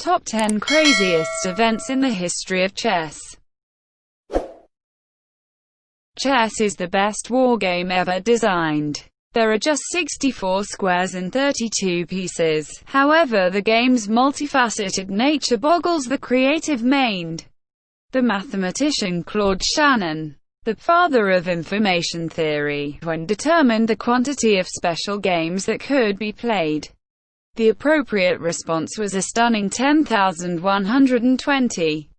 Top 10 Craziest Events in the History of Chess. Chess is the best wargame ever designed. There are just 64 squares and 32 pieces. However, the game's multifaceted nature boggles the creative mind. The mathematician Claude Shannon, the father of information theory, when determined the quantity of special games that could be played, the appropriate response was a stunning 10,120.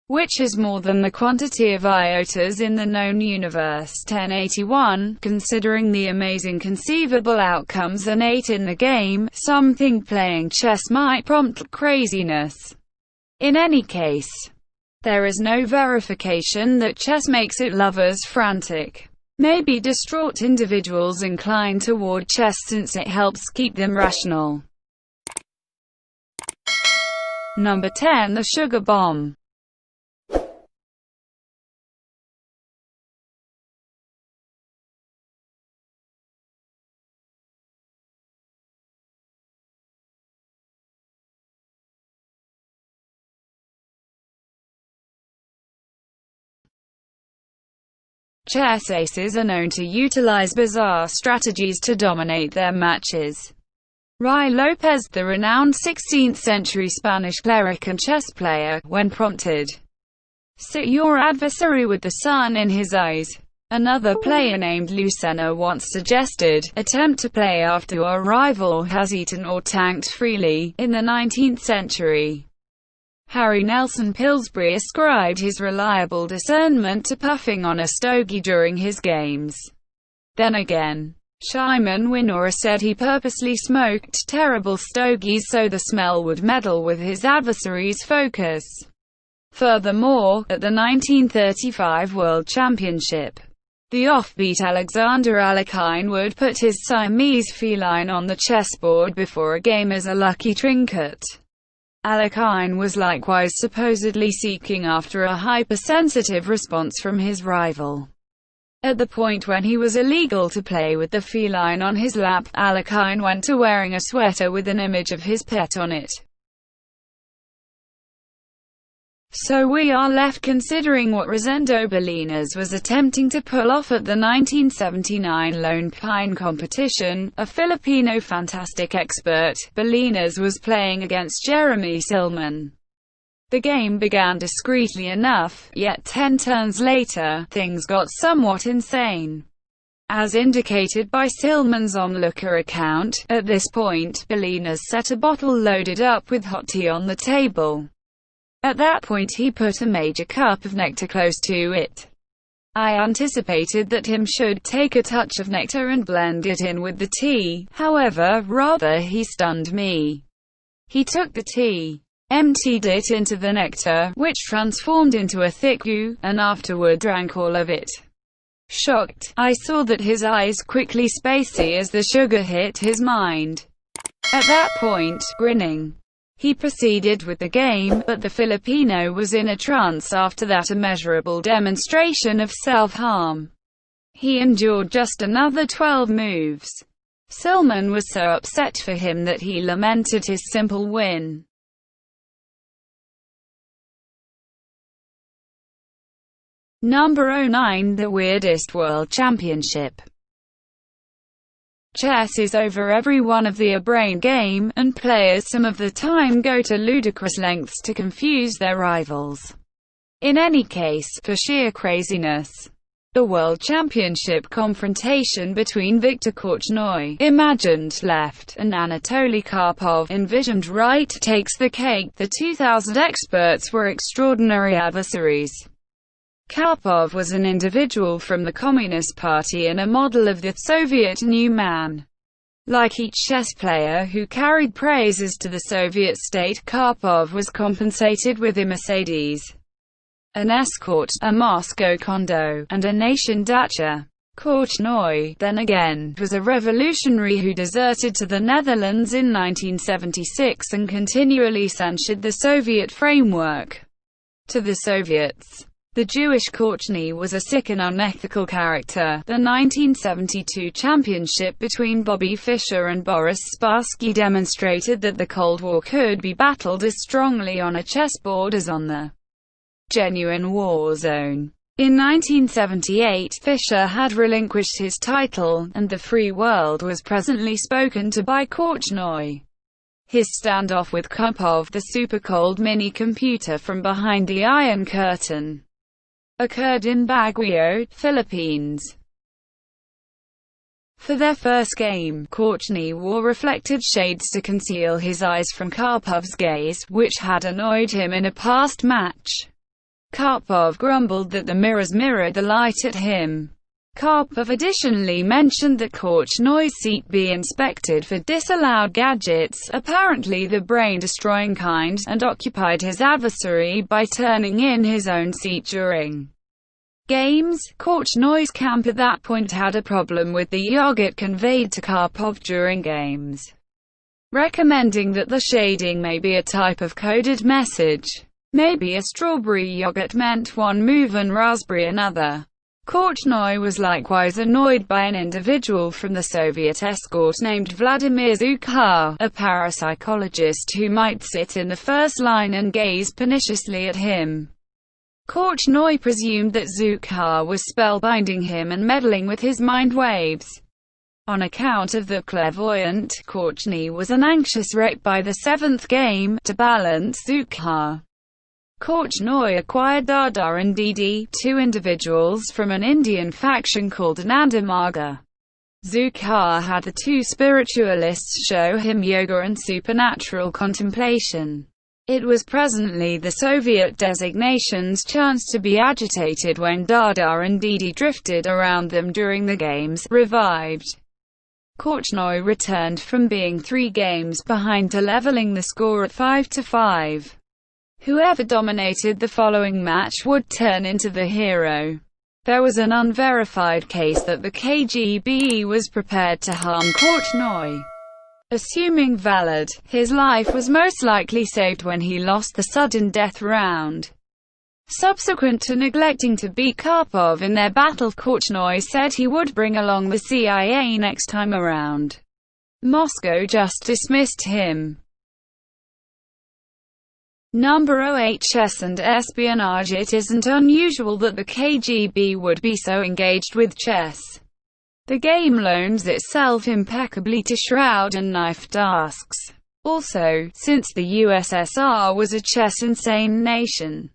Which is more than the quantity of iotas in the known universe. 1081, considering the amazing conceivable outcomes innate in the game, some think playing chess might prompt craziness. In any case, there is no verification that chess makes its lovers frantic. Maybe distraught individuals inclined toward chess since it helps keep them rational. Number 10. The Sugar Bomb. Chess aces are known to utilize bizarre strategies to dominate their matches. Ruy Lopez, the renowned 16th-century Spanish cleric and chess player, when prompted, "Sit your adversary with the sun in his eyes." Another player named Lucena once suggested, "Attempt to play after your rival has eaten or tanked freely." In the 19th century, Harry Nelson Pillsbury ascribed his reliable discernment to puffing on a stogie during his games. Then again, Shimon Winora said he purposely smoked terrible stogies so the smell would meddle with his adversary's focus. Furthermore, at the 1935 World Championship, the offbeat Alexander Alekhine would put his Siamese feline on the chessboard before a game as a lucky trinket. Alekhine was likewise supposedly seeking after a hypersensitive response from his rival. At the point when he was illegal to play with the feline on his lap, Alekhine went to wearing a sweater with an image of his pet on it. So we are left considering what Rosendo Bolinas was attempting to pull off at the 1979 Lone Pine competition. A Filipino fantastic expert, Bolinas was playing against Jeremy Silman. The game began discreetly enough, yet 10 turns later, things got somewhat insane. As indicated by Silman's onlooker account, at this point, Bolinas set a bottle loaded up with hot tea on the table. At that point he put a major cup of nectar close to it. I anticipated that him should take a touch of nectar and blend it in with the tea, however, rather he stunned me. He took the tea, emptied it into the nectar, which transformed into a thick goo, and afterward drank all of it. Shocked, I saw that his eyes quickly spacey as the sugar hit his mind. At that point, grinning, he proceeded with the game, but the Filipino was in a trance after that immeasurable demonstration of self-harm. He endured just another 12 moves. Silman was so upset for him that he lamented his simple win. Number 09. The Weirdest World Championship. Chess is over every one of the brain game, and players some of the time go to ludicrous lengths to confuse their rivals. In any case, for sheer craziness, the World Championship confrontation between Viktor Korchnoi, imagined left, and Anatoly Karpov, envisioned right, takes the cake. The 2000 experts were extraordinary adversaries. Karpov was an individual from the Communist Party and a model of the Soviet new man. Like each chess player who carried praises to the Soviet state, Karpov was compensated with a Mercedes, an escort, a Moscow condo, and a nation dacha. Korchnoi, then again, was a revolutionary who deserted to the Netherlands in 1976 and continually censured the Soviet framework. To the Soviets, The Jewish Korchnoi was a sick and unethical character. The 1972 championship between Bobby Fischer and Boris Spassky demonstrated that the Cold War could be battled as strongly on a chessboard as on the genuine war zone. In 1978, Fischer had relinquished his title, and the free world was presently spoken to by Korchnoi. His standoff with Karpov, the super-cold mini-computer from behind the Iron Curtain, occurred in Baguio, Philippines. For their first game, Korchnoi wore reflected shades to conceal his eyes from Karpov's gaze, which had annoyed him in a past match. Karpov grumbled that the mirrors mirrored the light at him. Karpov additionally mentioned that Korchnoi's seat be inspected for disallowed gadgets, apparently the brain-destroying kind, and occupied his adversary by turning in his own seat during games. Korchnoi's camp at that point had a problem with the yogurt conveyed to Karpov during games, recommending that the shading may be a type of coded message. Maybe a strawberry yogurt meant one move and raspberry another. Korchnoi was likewise annoyed by an individual from the Soviet escort named Vladimir Zhukha, a parapsychologist who might sit in the first line and gaze perniciously at him. Korchnoi presumed that Zhukha was spellbinding him and meddling with his mind waves. On account of the clairvoyant, Korchnoi was an anxious wreck by the seventh game. To balance Zhukha, Korchnoi acquired Dada and Didi, two individuals from an Indian faction called Anandamaga. Zhukha had the two spiritualists show him yoga and supernatural contemplation. It was presently the Soviet designation's chance to be agitated when Dada and Didi drifted around them during the games, revived. Korchnoi returned from being 3 games behind to leveling the score at 5-5. Whoever dominated the following match would turn into the hero. There was an unverified case that the KGB was prepared to harm Korchnoi. Assuming valid, his life was most likely saved when he lost the sudden death round. Subsequent to neglecting to beat Karpov in their battle, Korchnoi said he would bring along the CIA next time around. Moscow just dismissed him. Number 08 Chess and Espionage. It isn't unusual that the KGB would be so engaged with chess. The game loans itself impeccably to shroud and knife tasks. Also, since the USSR was a chess-insane nation,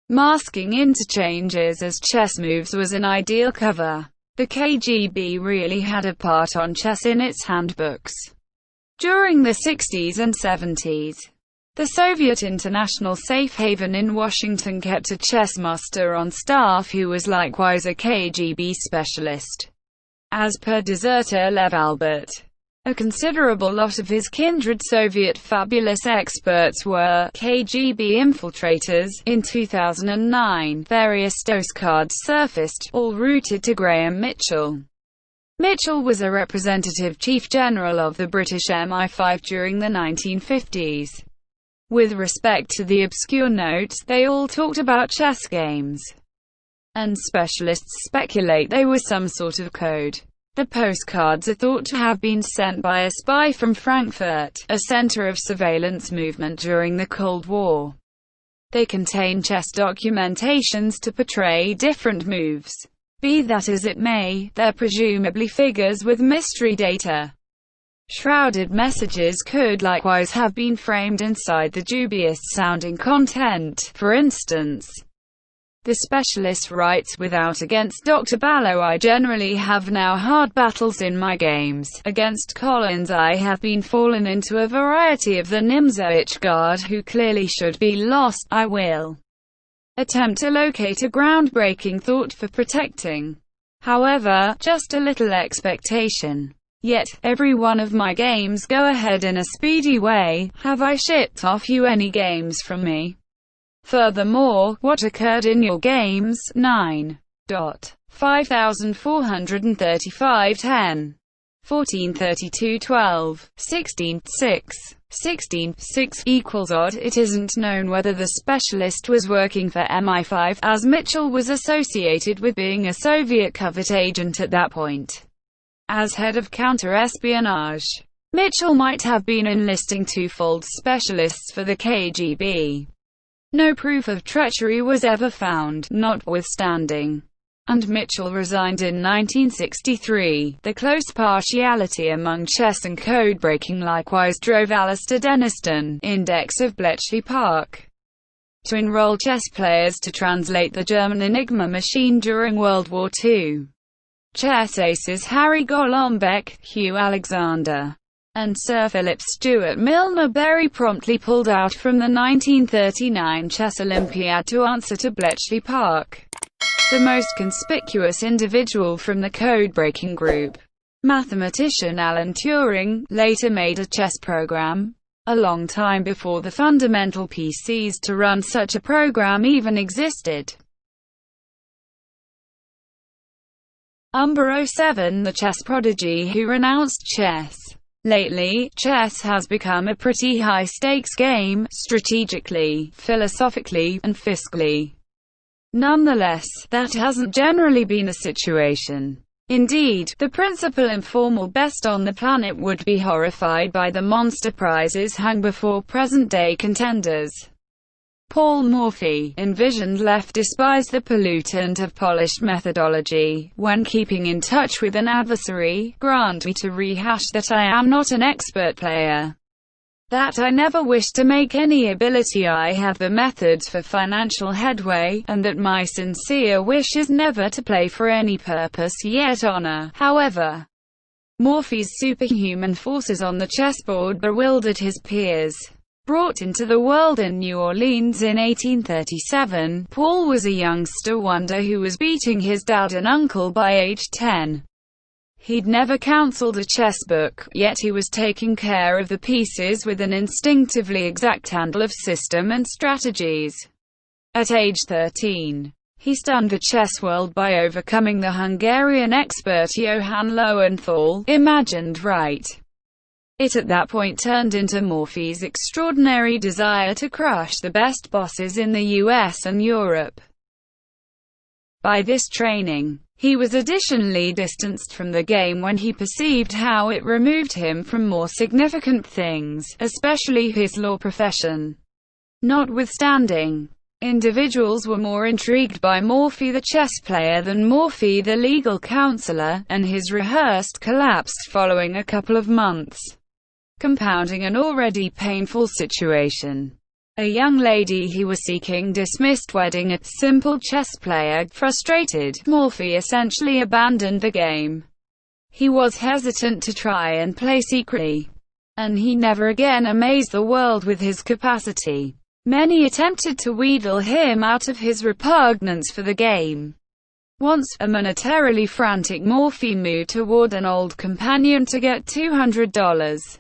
masking interchanges as chess moves was an ideal cover. The KGB really had a part on chess in its handbooks. During the 60s and 70s, the Soviet International Safe Haven in Washington kept a chess master on staff who was likewise a KGB specialist. As per deserter Lev Albert, a considerable lot of his kindred Soviet fabulous experts were KGB infiltrators. In 2009, various postcards surfaced, all routed to Graham Mitchell. Mitchell was a representative chief general of the British MI5 during the 1950s. With respect to the obscure notes, they all talked about chess games, and specialists speculate they were some sort of code. The postcards are thought to have been sent by a spy from Frankfurt, a center of surveillance movement during the Cold War. They contain chess documentations to portray different moves. Be that as it may, they're presumably figures with mystery data. Shrouded messages could likewise have been framed inside the dubious-sounding content. For instance, the specialist writes, "Without against Dr. Ballo I generally have now hard battles in my games. Against Collins I have been fallen into a variety of the Nimzowitsch guard who clearly should be lost. I will attempt to locate a groundbreaking thought for protecting. However, just a little expectation. Yet, every one of my games go ahead in a speedy way. Have I shipped off you any games from me? Furthermore, what occurred in your games? 9.5435 10. 1432 12. 16. 6. 16.6 equals odd. It isn't known whether the specialist was working for MI5, as Mitchell was associated with being a Soviet covert agent at that point. As head of counter-espionage, Mitchell might have been enlisting twofold specialists for the KGB. No proof of treachery was ever found, notwithstanding, and Mitchell resigned in 1963. The close partiality among chess and code-breaking likewise drove Alistair Denniston, Index of Bletchley Park, to enroll chess players to translate the German Enigma machine during World War II. Chess aces Harry Golombek, Hugh Alexander, and Sir Philip Stuart Milner Berry promptly pulled out from the 1939 Chess Olympiad to answer to Bletchley Park. The most conspicuous individual from the code-breaking group, mathematician Alan Turing, later made a chess program, a long time before the fundamental PCs to run such a program even existed. Umber 07, the chess prodigy who renounced chess. Lately, chess has become a pretty high-stakes game, strategically, philosophically, and fiscally. Nonetheless, that hasn't generally been the situation. Indeed, the principal informal best on the planet would be horrified by the monster prizes hung before present-day contenders. Paul Morphy, envisioned left, despised the pollutant of polished methodology. When keeping in touch with an adversary, grant me to rehash that I am not an expert player, that I never wish to make any ability I have the methods for financial headway, and that my sincere wish is never to play for any purpose yet honor. However, Morphy's superhuman forces on the chessboard bewildered his peers. Brought into the world in New Orleans in 1837, Paul was a youngster wonder who was beating his dad and uncle by age 10. He'd never counseled a chess book, yet he was taking care of the pieces with an instinctively exact handle of system and strategies. At age 13, he stunned the chess world by overcoming the Hungarian expert Johann Lowenthal, imagined right. It at that point turned into Morphy's extraordinary desire to crush the best bosses in the US and Europe. By this training, he was additionally distanced from the game when he perceived how it removed him from more significant things, especially his law profession. Notwithstanding, individuals were more intrigued by Morphy the chess player than Morphy the legal counselor, and his rehearsed collapsed following a couple of months, compounding an already painful situation. A young lady he was seeking dismissed wedding a simple chess player. Frustrated, Morphy essentially abandoned the game. He was hesitant to try and play secretly, and he never again amazed the world with his capacity. Many attempted to wheedle him out of his repugnance for the game. Once, a monetarily frantic Morphy moved toward an old companion to get $200.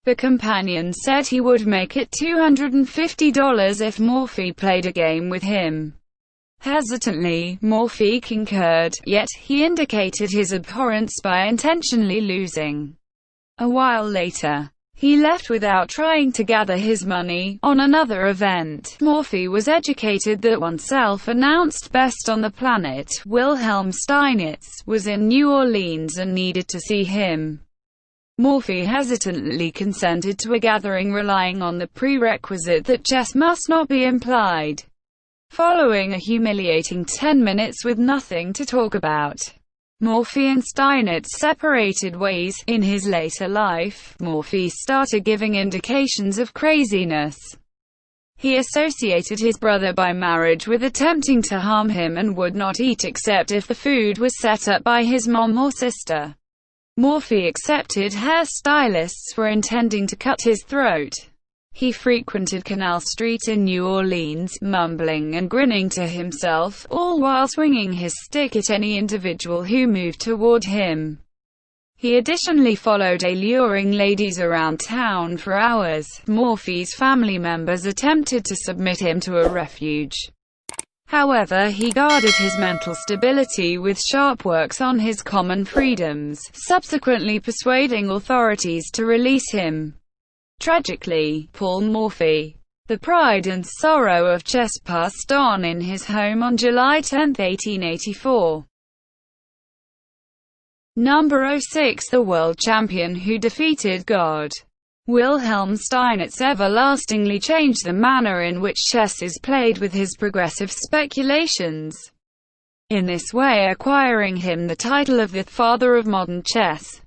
The companion said he would make it $250 if Morphy played a game with him. Hesitantly, Morphy concurred, yet he indicated his abhorrence by intentionally losing. A while later, he left without trying to gather his money. On another event, Morphy was educated that one self-announced best on the planet, Wilhelm Steinitz, was in New Orleans and needed to see him. Morphy hesitantly consented to a gathering, relying on the prerequisite that chess must not be implied. Following a humiliating 10 minutes with nothing to talk about, Morphy and Steinitz separated ways. In his later life, Morphy started giving indications of craziness. He associated his brother by marriage with attempting to harm him and would not eat except if the food was set up by his mom or sister. Morphy accepted hairstylists were intending to cut his throat. He frequented Canal Street in New Orleans, mumbling and grinning to himself, all while swinging his stick at any individual who moved toward him. He additionally followed alluring ladies around town for hours. Morphy's family members attempted to submit him to a refuge. However, he guarded his mental stability with sharp works on his common freedoms, subsequently persuading authorities to release him. Tragically, Paul Morphy, the pride and sorrow of chess, passed on in his home on July 10, 1884. Number 06. The world champion who defeated God. Wilhelm Steinitz everlastingly changed the manner in which chess is played with his progressive speculations, in this way acquiring him the title of the father of modern chess.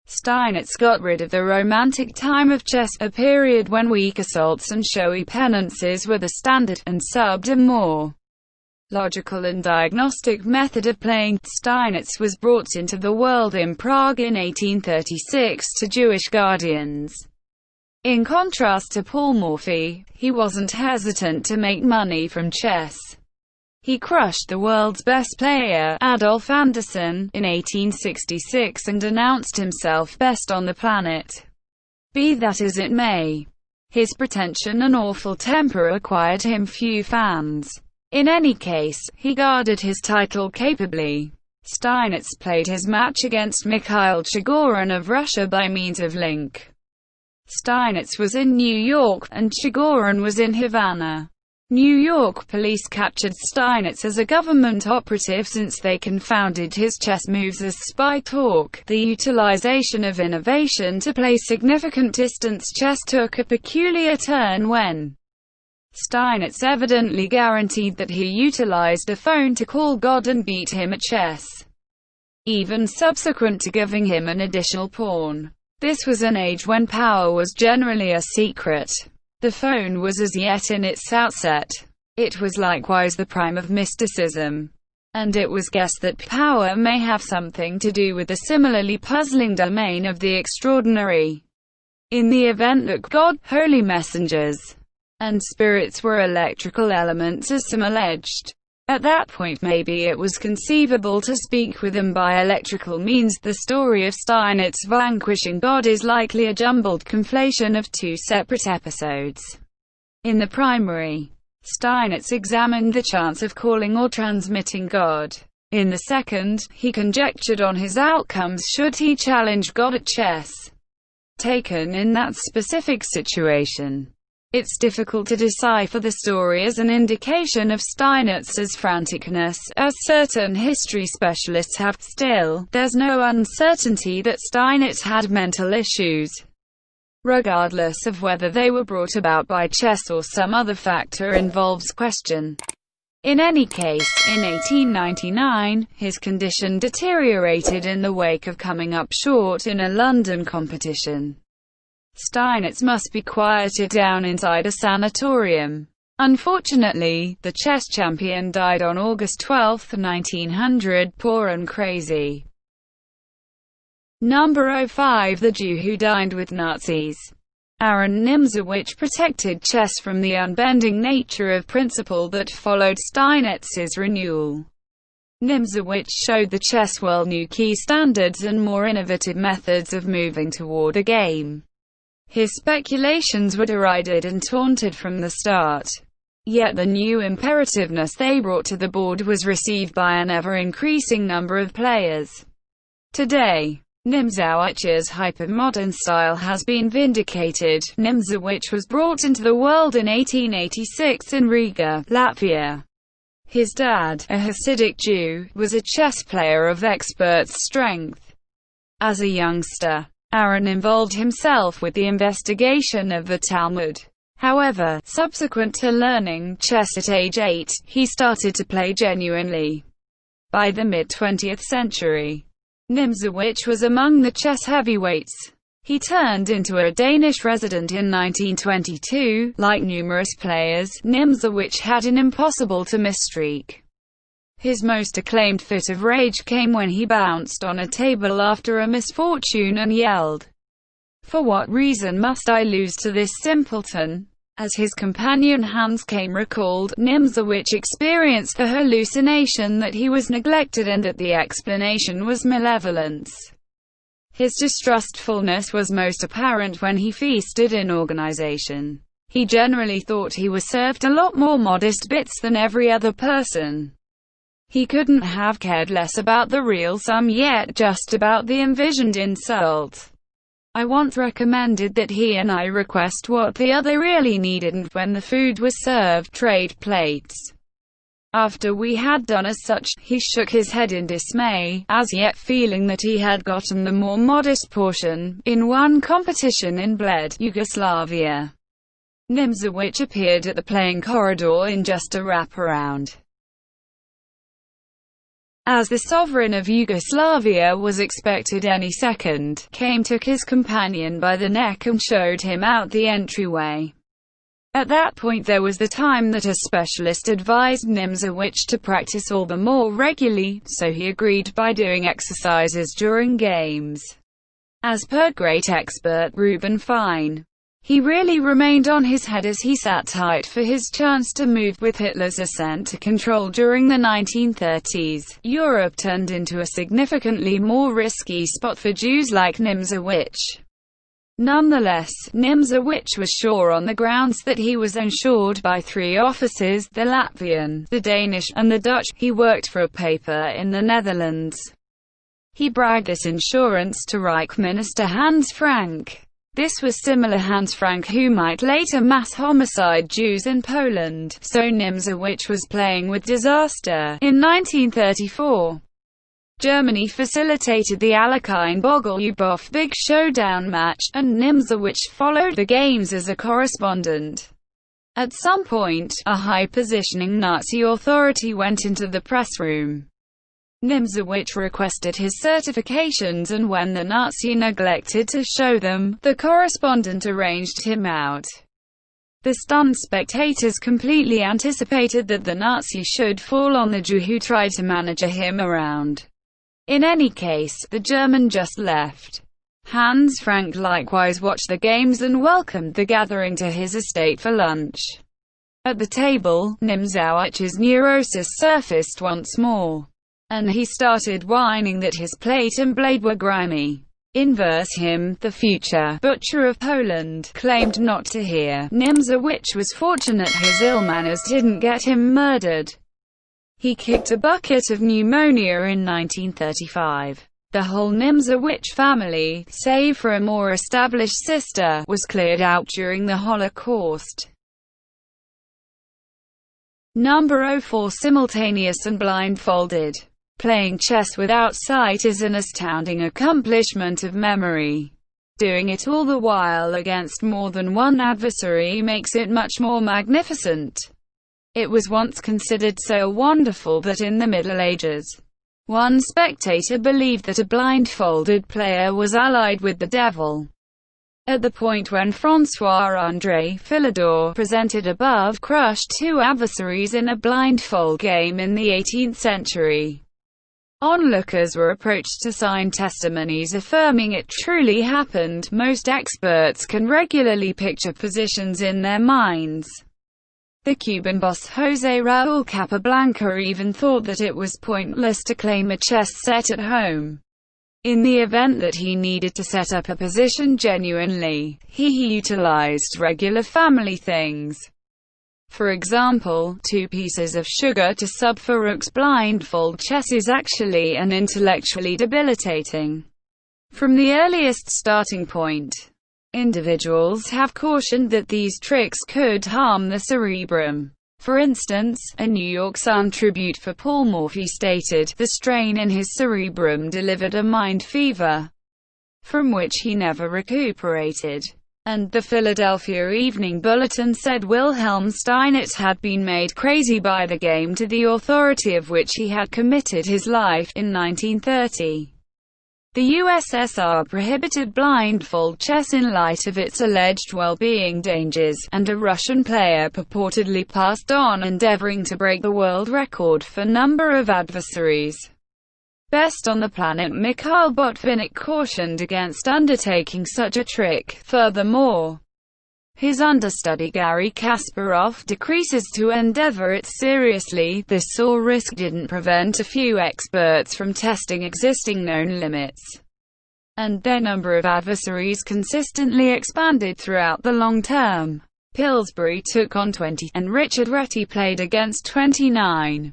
Steinitz got rid of the romantic time of chess, a period when weak assaults and showy penances were the standard, and subbed a more logical and diagnostic method of playing. Steinitz was brought into the world in Prague in 1836 to Jewish guardians. In contrast to Paul Morphy, he wasn't hesitant to make money from chess. He crushed the world's best player, Adolf Anderssen, in 1866 and announced himself best on the planet. Be that as it may, his pretension and awful temper acquired him few fans. In any case, he guarded his title capably. Steinitz played his match against Mikhail Chigorin of Russia by means of link. Steinitz was in New York, and Chigorin was in Havana. New York police captured Steinitz as a government operative since they confounded his chess moves as spy talk. The utilization of innovation to play significant distance chess took a peculiar turn when Steinitz evidently guaranteed that he utilized a phone to call God and beat him at chess, even subsequent to giving him an additional pawn. This was an age when power was generally a secret. The phone was as yet in its outset. It was likewise the prime of mysticism, and it was guessed that power may have something to do with the similarly puzzling domain of the extraordinary. In the event that God, holy messengers, and spirits were electrical elements, as some alleged, at that point maybe it was conceivable to speak with them by electrical means. The story of Steinitz vanquishing God is likely a jumbled conflation of two separate episodes. In the primary, Steinitz examined the chance of calling or transmitting God. In the second, he conjectured on his outcomes should he challenge God at chess. Taken in that specific situation, it's difficult to decipher the story as an indication of Steinitz's franticness, as certain history specialists have. Still, there's no uncertainty that Steinitz had mental issues, regardless of whether they were brought about by chess or some other factor involves question. In any case, in 1899, his condition deteriorated in the wake of coming up short in a London competition. Steinitz must be quieted down inside a sanatorium. Unfortunately, the chess champion died on August 12, 1900, poor and crazy. Number 05. The Jew who dined with Nazis. Aaron Nimzowitsch protected chess from the unbending nature of principle that followed Steinitz's renewal. Nimzowitsch showed the chess world new key standards and more innovative methods of moving toward a game. His speculations were derided and taunted from the start. Yet the new imperativeness they brought to the board was received by an ever-increasing number of players. Today, Nimzowicz's hyper-modern style has been vindicated. Nimzowitsch was brought into the world in 1886 in Riga, Latvia. His dad, a Hasidic Jew, was a chess player of expert strength. As a youngster, Aaron involved himself with the investigation of the Talmud. However, subsequent to learning chess at age 8, he started to play genuinely. By the mid-20th century, Nimzowitsch was among the chess heavyweights. He turned into a Danish resident in 1922. Like numerous players, Nimzowitsch had an impossible-to-miss streak. His most acclaimed fit of rage came when he bounced on a table after a misfortune and yelled, "For what reason must I lose to this simpleton?" As his companion Hans Kame recalled, Nimzowitsch experienced the hallucination that he was neglected and that the explanation was malevolence. His distrustfulness was most apparent when he feasted in organization. He generally thought he was served a lot more modest bits than every other person. He couldn't have cared less about the real sum, yet just about the envisioned insult. I once recommended that he and I request what the other really needed, and when the food was served, trade plates. After we had done as such, he shook his head in dismay, as yet feeling that he had gotten the more modest portion. In one competition in Bled, Yugoslavia, Nimzowitsch appeared at the playing corridor in just a wraparound. As the sovereign of Yugoslavia was expected any second, Kame took his companion by the neck and showed him out the entryway. At that point there was the time that a specialist advised Nimzowitsch to practice all the more regularly, so he agreed by doing exercises during games. As per great expert Reuben Fine, he really remained on his head as he sat tight for his chance to move. With Hitler's ascent to control during the 1930s, Europe turned into a significantly more risky spot for Jews like Nimzowitsch. Nonetheless, Nimzowitsch was sure on the grounds that he was insured by three offices: the Latvian, the Danish, and the Dutch. He worked for a paper in the Netherlands. He bragged this insurance to Reich Minister Hans Frank. This was similar Hans Frank who might later mass homicide Jews in Poland, so Nimzowitsch was playing with disaster. In 1934, Germany facilitated the Alekhine-Bogolubov Big Showdown match, and Nimzowitsch followed the games as a correspondent. At some point, a high-positioning Nazi authority went into the press room. Nimzowitsch requested his certifications, and when the Nazi neglected to show them, the correspondent arranged him out. The stunned spectators completely anticipated that the Nazi should fall on the Jew who tried to manage him around. In any case, the German just left. Hans Frank likewise watched the games and welcomed the gathering to his estate for lunch. At the table, Nimzowitsch's neurosis surfaced once more, and he started whining that his plate and blade were grimy. Inverse him, the future butcher of Poland, claimed not to hear. Nimzowitsch was fortunate his ill manners didn't get him murdered. He kicked a bucket of pneumonia in 1935. The whole Nimzowitsch family, save for a more established sister, was cleared out during the Holocaust. Number 04. Simultaneous and Blindfolded. Playing chess without sight is an astounding accomplishment of memory. Doing it all the while against more than one adversary makes it much more magnificent. It was once considered so wonderful that in the Middle Ages, one spectator believed that a blindfolded player was allied with the devil. At the point when François-André Philidor presented above crushed two adversaries in a blindfold game in the 18th century. Onlookers were approached to sign testimonies affirming it truly happened. Most experts can regularly picture positions in their minds. The Cuban boss José Raúl Capablanca even thought that it was pointless to claim a chess set at home. In the event that he needed to set up a position genuinely, he utilized regular family things. For example, 2 pieces of sugar to sub for rooks. Blindfold chess is actually and intellectually debilitating. From the earliest starting point, individuals have cautioned that these tricks could harm the cerebrum. For instance, a New York Sun tribute for Paul Morphy stated, "The strain in his cerebrum delivered a mind fever, from which he never recuperated." And the Philadelphia Evening Bulletin said Wilhelm Steinitz had been made crazy by the game to the authority of which he had committed his life. In 1930, the USSR prohibited blindfold chess in light of its alleged well-being dangers, and a Russian player purportedly passed on endeavoring to break the world record for number of adversaries. Best on the planet Mikhail Botvinnik cautioned against undertaking such a trick. Furthermore, his understudy Garry Kasparov decreases to endeavor it seriously. This sore risk didn't prevent a few experts from testing existing known limits, and their number of adversaries consistently expanded throughout the long term. Pillsbury took on 20, and Richard Reti played against 29.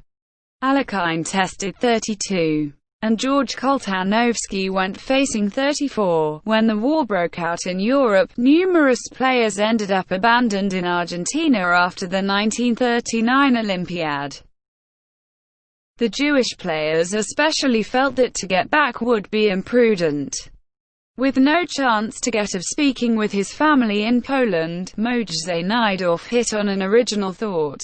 Alekhine tested 32. and George Koltanovsky went facing 34. When the war broke out in Europe, numerous players ended up abandoned in Argentina after the 1939 Olympiad. The Jewish players especially felt that to get back would be imprudent. With no chance to get of speaking with his family in Poland, Moje Najdorf hit on an original thought.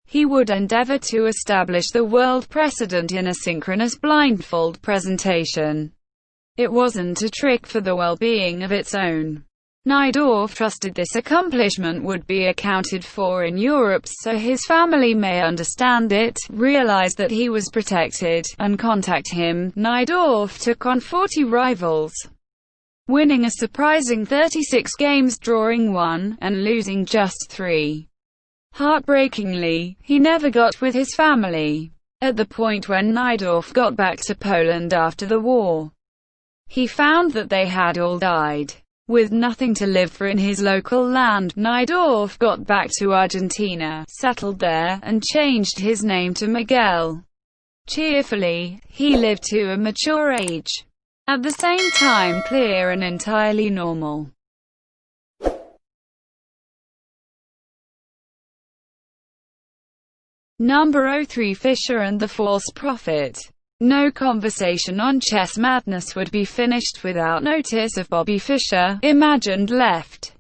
He would endeavor to establish the world precedent in a synchronous blindfold presentation. It wasn't a trick for the well-being of its own. Najdorf trusted this accomplishment would be accounted for in Europe so his family may understand it, realize that he was protected, and contact him. Najdorf took on 40 rivals, winning a surprising 36 games, drawing 1, and losing just 3. Heartbreakingly, he never got with his family. At the point when Najdorf got back to Poland after the war, he found that they had all died. With nothing to live for in his local land, Najdorf got back to Argentina, settled there, and changed his name to Miguel. Cheerfully, he lived to a mature age. At the same time clear and entirely normal. Number 03. Fischer and the False Prophet. No conversation on Chess Madness would be finished without notice of Bobby Fischer, imagined left.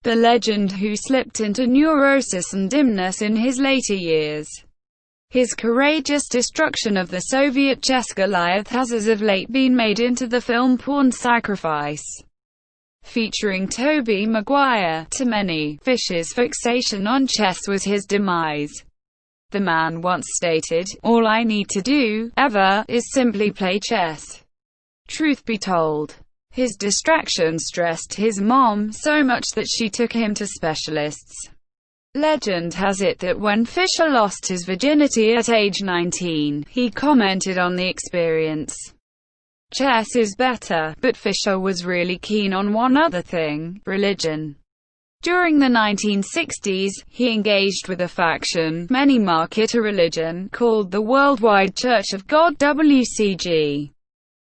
The legend who slipped into neurosis and dimness in his later years. His courageous destruction of the Soviet chess Goliath has as of late been made into the film Pawn Sacrifice, featuring Tobey Maguire. To many, Fischer's fixation on chess was his demise. The man once stated, "All I need to do, ever, is simply play chess." Truth be told, his distraction stressed his mom so much that she took him to specialists. Legend has it that when Fischer lost his virginity at age 19, he commented on the experience. Chess is better, but Fischer was really keen on one other thing: religion. During the 1960s, he engaged with a faction many mark it a religion called the Worldwide Church of God (WCG).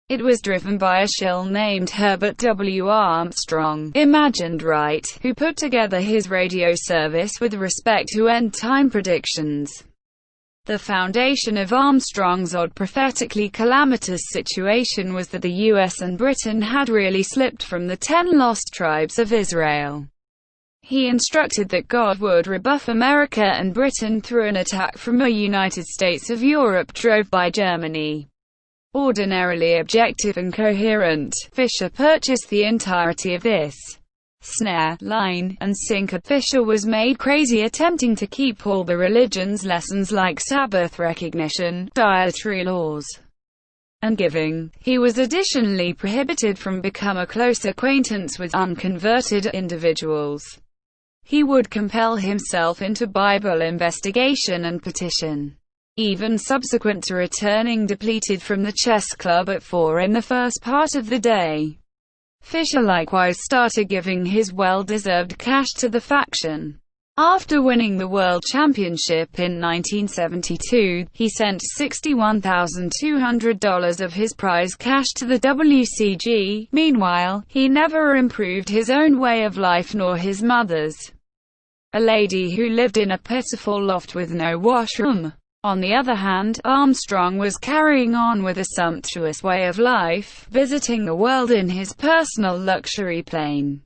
It was driven by a shill named Herbert W. Armstrong, imagined right, who put together his radio service with respect to end-time predictions. The foundation of Armstrong's odd prophetically calamitous situation was that the US and Britain had really slipped from the 10 lost tribes of Israel. He instructed that God would rebuff America and Britain through an attack from a United States of Europe drove by Germany. Ordinarily objective and coherent, Fischer purchased the entirety of this. Snare, line, and sinker. Fischer was made crazy attempting to keep all the religion's lessons like Sabbath recognition, dietary laws, and giving. He was additionally prohibited from become a close acquaintance with unconverted individuals. He would compel himself into Bible investigation and petition. Even subsequent to returning depleted from the chess club at 4 in the first part of the day, Fischer likewise started giving his well-deserved cash to the faction. After winning the World Championship in 1972, he sent $61,200 of his prize cash to the WCG. Meanwhile, he never improved his own way of life nor his mother's, a lady who lived in a pitiful loft with no washroom. On the other hand, Armstrong was carrying on with a sumptuous way of life, visiting the world in his personal luxury plane,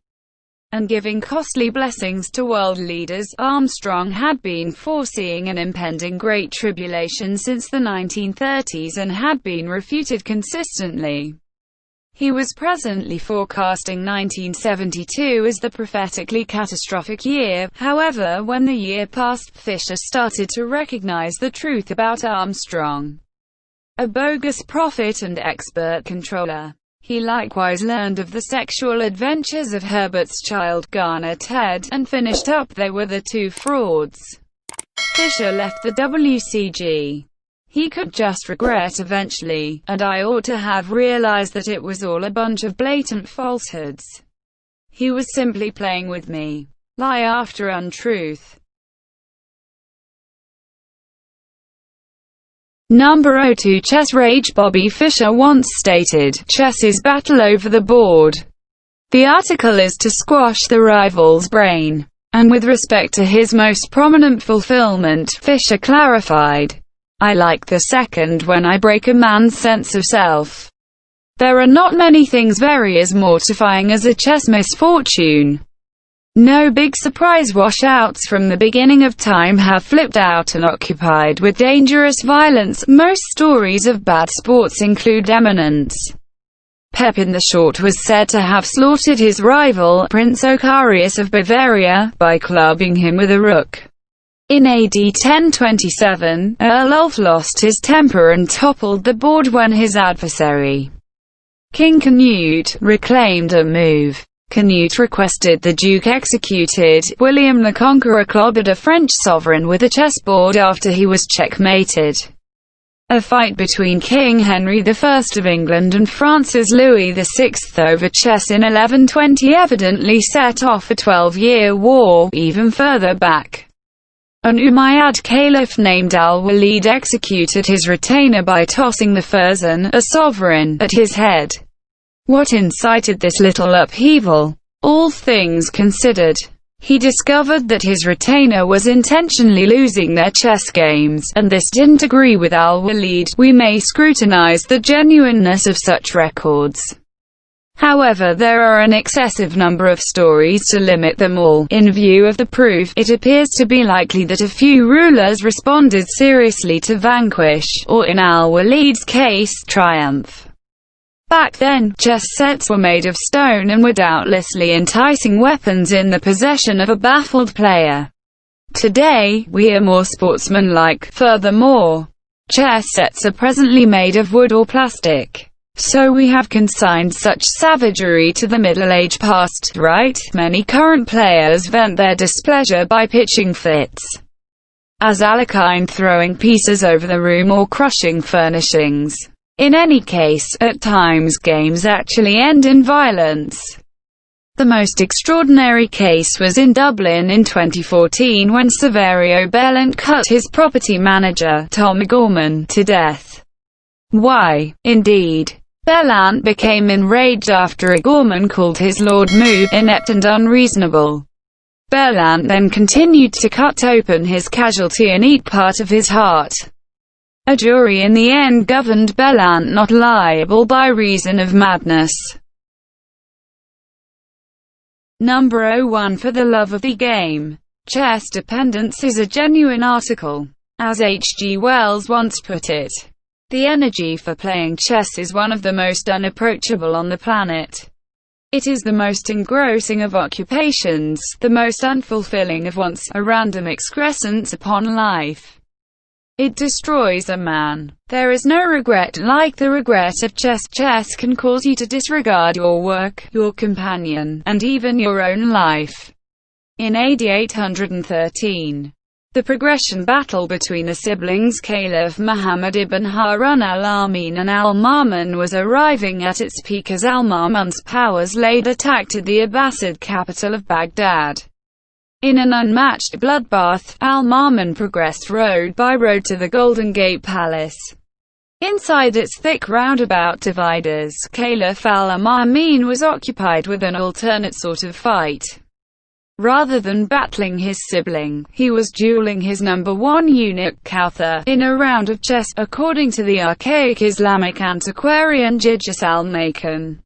and giving costly blessings to world leaders. Armstrong had been foreseeing an impending Great Tribulation since the 1930s and had been refuted consistently. He was presently forecasting 1972 as the prophetically catastrophic year. However, when the year passed, Fischer started to recognize the truth about Armstrong, a bogus prophet and expert controller. He likewise learned of the sexual adventures of Herbert's child Garner Ted, and finished up they were the two frauds. Fischer left the WCG. He could just regret eventually, and I ought to have realized that it was all a bunch of blatant falsehoods. He was simply playing with me. Lie after untruth. Number 02 Chess Rage. Bobby Fischer once stated, "Chess is battle over the board. The article is to squash the rival's brain." And with respect to his most prominent fulfillment, Fischer clarified, "I like the second when I break a man's sense of self. There are not many things very as mortifying as a chess misfortune." No big surprise, washouts from the beginning of time have flipped out and occupied with dangerous violence. Most stories of bad sports include eminence. Pepin the Short was said to have slaughtered his rival, Prince Ocharius of Bavaria, by clubbing him with a rook. In AD 1027, Earl Ulf lost his temper and toppled the board when his adversary, King Canute, reclaimed a move. Canute requested the Duke executed. William the Conqueror clobbered a French sovereign with a chessboard after he was checkmated. A fight between King Henry I of England and France's Louis VI over chess in 1120 evidently set off a 12-year war. Even further back, an Umayyad caliph named al-Walid executed his retainer by tossing the Furzan, a sovereign, at his head. What incited this little upheaval? All things considered, he discovered that his retainer was intentionally losing their chess games, and this didn't agree with al-Walid. We may scrutinize the genuineness of such records. However, there are an excessive number of stories to limit them all. In view of the proof, it appears to be likely that a few rulers responded seriously to vanquish, or in al-Walid's case, triumph. Back then, chess sets were made of stone and were doubtlessly enticing weapons in the possession of a baffled player. Today, we are more sportsmanlike. Furthermore, chess sets are presently made of wood or plastic. So we have consigned such savagery to the Middle Age past, right? Many current players vent their displeasure by pitching fits, as Alekine, throwing pieces over the room or crushing furnishings. In any case, at times games actually end in violence. The most extraordinary case was in Dublin in 2014 when Saverio Bellant cut his property manager, Tom O'Gorman, to death. Why, indeed. Bellant became enraged after O'Gorman called his lord move inept and unreasonable. Bellant then continued to cut open his casualty and eat part of his heart. A jury in the end governed Bellant not liable by reason of madness. Number 01 For the love of the game. Chess dependence is a genuine article. As H. G. Wells once put it, the energy for playing chess is one of the most unapproachable on the planet. It is the most engrossing of occupations, the most unfulfilling of wants, a random excrescence upon life. It destroys a man. There is no regret like the regret of chess. Chess can cause you to disregard your work, your companion, and even your own life. In AD 813, the progression battle between the siblings Caliph Muhammad ibn Harun al-Amin and al-Ma'mun was arriving at its peak as al-Ma'mun's powers laid attack to the Abbasid capital of Baghdad. In an unmatched bloodbath, al-Ma'mun progressed road by road to the Golden Gate Palace. Inside its thick roundabout dividers, Caliph al-Ma'mun was occupied with an alternate sort of fight. Rather than battling his sibling, he was dueling his number one eunuch, Kawthar, in a round of chess, according to the archaic Islamic antiquarian Jijus al-Makan.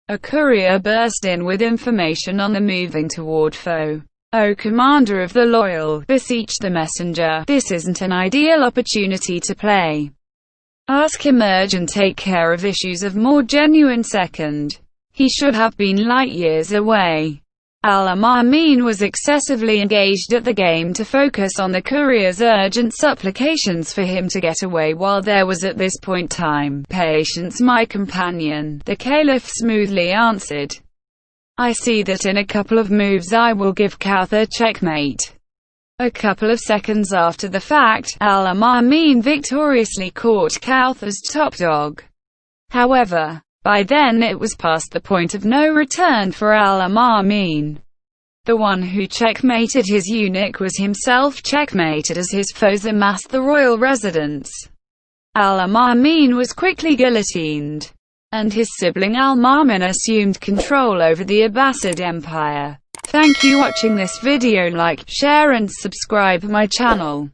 A courier burst in with information on the moving toward foe. "O commander of the loyal," beseeched the messenger, "this isn't an ideal opportunity to play. Ask him and take care of issues of more genuine second. He should have been light years away." Al-Ma'mun was excessively engaged at the game to focus on the courier's urgent supplications for him to get away while there was at this point time. "Patience, my companion," the caliph smoothly answered. "I see that in a couple of moves I will give Kawthar checkmate." A couple of seconds after the fact, al-Ma'mun victoriously caught Kawthar's top dog. However, by then it was past the point of no return for al-Ma'mun. The one who checkmated his eunuch was himself checkmated as his foes amassed the royal residence. Al-Ma'mun was quickly guillotined, and his sibling Al-Ma'mun assumed control over the Abbasid Empire. Thank you for watching this video. Like, share and subscribe my channel.